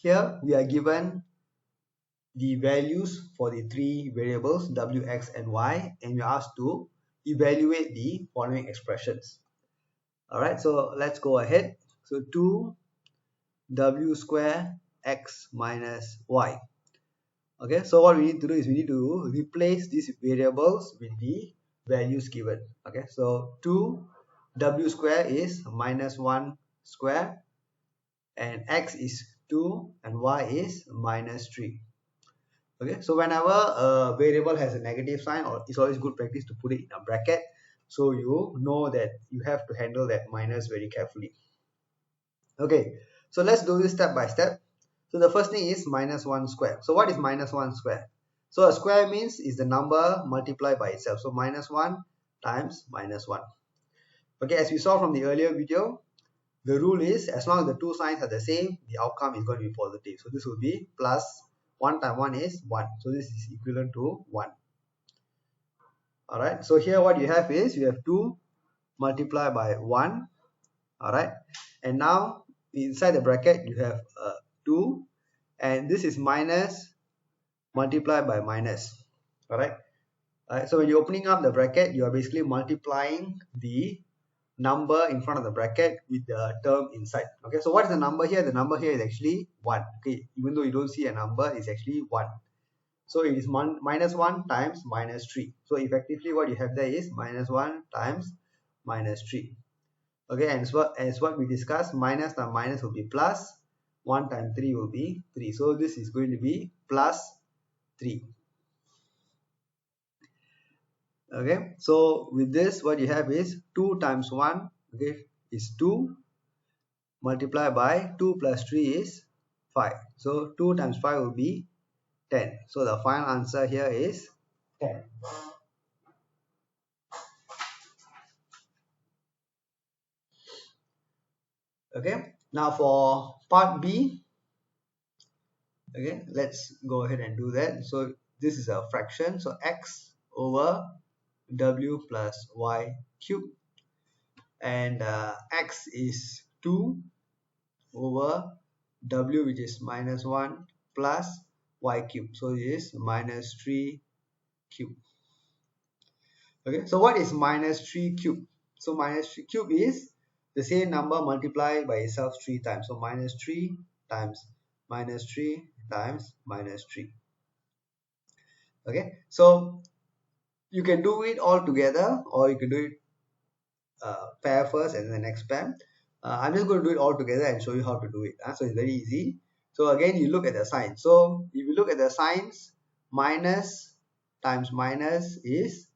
Here we are given the values for the three variables w, x and y, and we are asked to evaluate the following expressions. Alright, so let's go ahead. So 2w square x minus y. Okay, so what we need to do is we need to replace these variables with the values given. Okay, so 2w square is minus 1 square, and x is 2 and y is minus 3. Okay, so whenever a variable has a negative sign, or it's always good practice to put it in a bracket, so you know that you have to handle that minus very carefully. Okay, so let's do this step by step. So the first thing is minus 1 square. So what is minus 1 square? So a square means is the number multiplied by itself. So minus 1 times minus 1. Okay, as we saw from the earlier video, the rule is as long as the two signs are the same, the outcome is going to be positive. So this will be plus 1 times 1 is 1. So this is equivalent to 1. Alright, so here what you have is you have 2 multiplied by 1. Alright, and now inside the bracket you have 2, and this is minus multiplied by minus. Alright, so when you're opening up the bracket, you are basically multiplying the number in front of the bracket with the term inside. Okay, so what is the number here? The number here is actually 1. Okay, even though you don't see a number, it's actually 1. So it is minus 1 times minus 3. So effectively what you have there is minus 1 times minus 3. Okay, and as what we discussed, minus times minus will be plus, 1 times 3 will be 3. So this is going to be plus 3. Okay, so with this what you have is 2 times 1, okay, is 2, multiplied by 2 plus 3 is 5. So 2 times 5 will be 10. So the final answer here is 10. Okay, now for part B, okay, let's go ahead and do that. So this is a fraction, so x over w plus y cube, and x is 2 over w, which is minus 1, plus y cube, so it is minus 3 cube. Okay, so what is minus 3 cube? So minus 3 cube is the same number multiplied by itself 3 times. So minus 3 times minus 3 times minus 3. Okay, so you can do it all together, or you can do it pair first and then the next pair. I'm just going to do it all together and show you how to do it. So it's very easy. So again, you look at the sign. So if you look at the signs, minus times minus is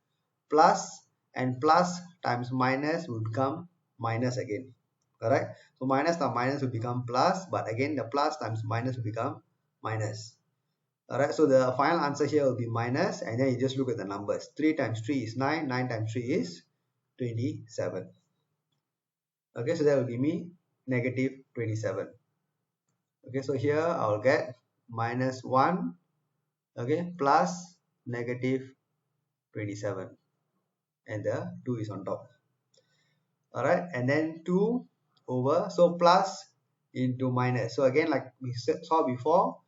plus, and plus times minus will become minus again. Correct? So minus times minus will become plus, but again the plus times minus will become minus. Alright, so the final answer here will be minus, and then you just look at the numbers. 3 times 3 is 9, 9 times 3 is 27. Okay, so that will give me negative 27. Okay, so here I will get minus 1, okay, plus negative 27, and the 2 is on top. Alright, and then 2 over, so plus into minus. So again, like we saw before,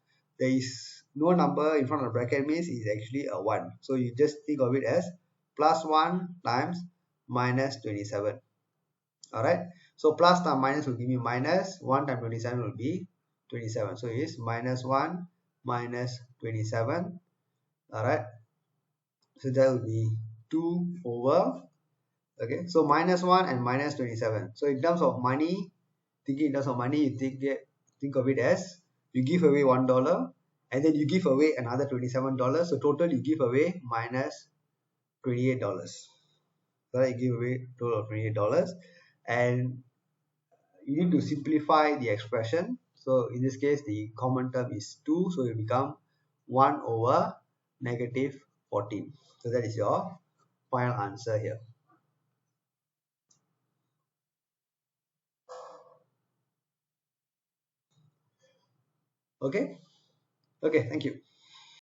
there is no number in front of the bracket, means it's actually a 1. So you just think of it as plus 1 times minus 27. Alright, so plus times minus will give me minus 1 times 27 will be 27. So it is minus 1 minus 27. Alright, so that will be 2 over, okay, so minus 1 and minus 27. So in terms of money, thinking in terms of money, you think of it as you give away $1 and then you give away another $27. So total you give away minus $28. So you give away total of $28, and you need to simplify the expression. So in this case, the common term is 2, so it will become 1 over negative 14. So that is your final answer here. Okay, thank you.